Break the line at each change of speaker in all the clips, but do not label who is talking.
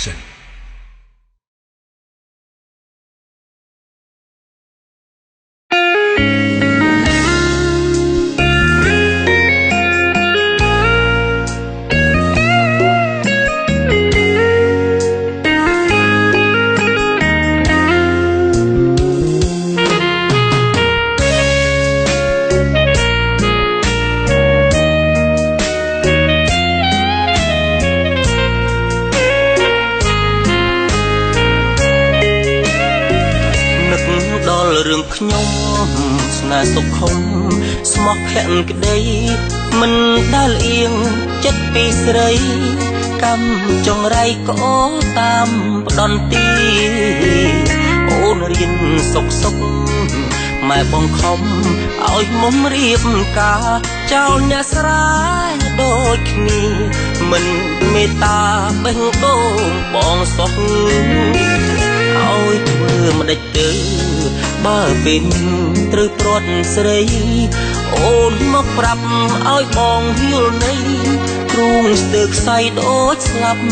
Productionរឿងខ្ញុំស្នេហ៍សុខុមស្មោះភក្តីមិនដែលអៀងចិត្តពីស្រីកម្មចងរៃក៏តាមផ្ដន់ទីអូនរៀនសុខសុខម៉ែបងខំឲ្យមុំរៀបការចោលអ្នកស្រែដូចគ្នាមិនមេត្តាបេះដូងបងសោះឲ្យធ្វើមិនដេចទៅបើពេលត្រូវព្រាត់ស្រីអូនមកប្រាប់ឲ្យបងយល់ន័យគ្រូងស្ទើរខ្សែដូចស្លាប់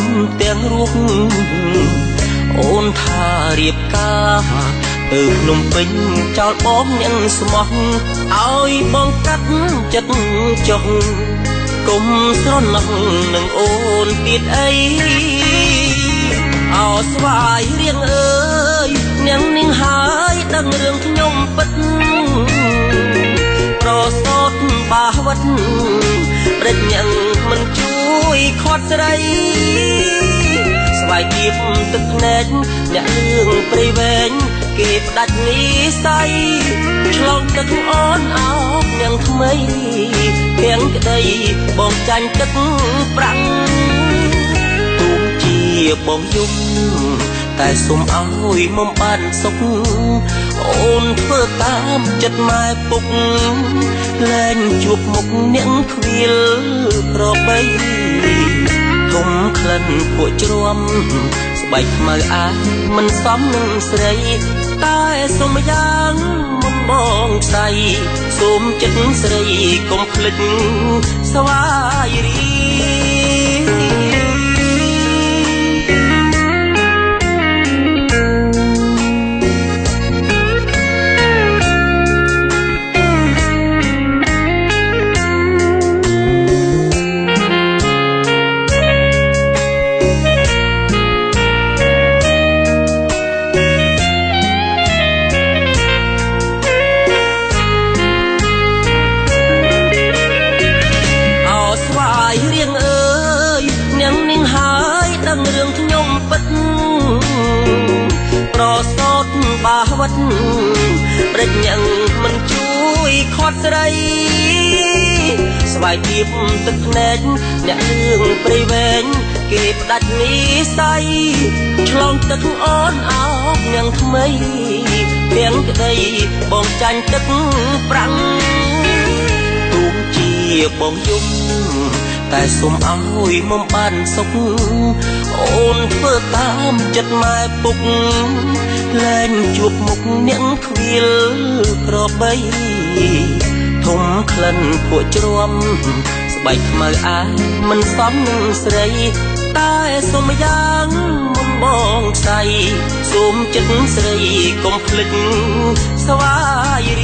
ទាំងរូបអូនថារៀបការទៅភ្នំពេញចោលបងអ្នកស្មោះឲ្យបងកាត់ចិត្តចុះកុំស្រណោះនឹងអូនទៀតអីអោស្វាយរៀងអើយនាងនាងហើយដឹងរឿងខ្ញុំពិតប្រសោតបាវត្តប្រញាំងមិនជួយខាត់ស្រីស្វាយគៀបទឹកភ្នែកអ្នកលឿងព្រៃវែងគេផ្ដាច់និស័យឆ្លងទឹកអូនអោបនាងថ្មីទាំងក្តីបងចាញ់ទឹកប្រាំងទូជាបងយំតែសុំឲ្យមុំបានសុខអូនធ្វើតាមចិត្តម៉ែពុកលែងជួបមុខនាងខ្វៀលក្របីធំក្លិនពួកជ្រាំស្បែកខ្មៅអាយមិនសមនឹងស្រីតែសុំយ៉ាងមុំបងស្ដីសូមចិត្តស្រីកុំភ្លេចស្វាយរីរឿងខ្ញុំពិតប្រសោតបាវត្តប្រញាំងមិនជួយខាត់ស្រីស្វាយគៀបទឹកភ្នែកអ្នកលឿងព្រៃវែងគេផ្ដាច់និស័យឆ្លងទឹកអូនអោបនាងថ្មីទាំងក្តីបងចាញ់ទឹកប្រាំងទូជាបងយំតែសុំឲ្យមុំបានសុខអូនធ្វើតាមចិត្តម៉ែពុកលែងជួបមុខនាងខ្វៀលក្របីធំក្លិនពួកជ្រាំស្បែកខ្មៅអាយមិនសមនឹងស្រីតែសុំយ៉ាងមុំបងស្ដីសូមចិត្តស្រីកុំភ្លេចស្វាយរី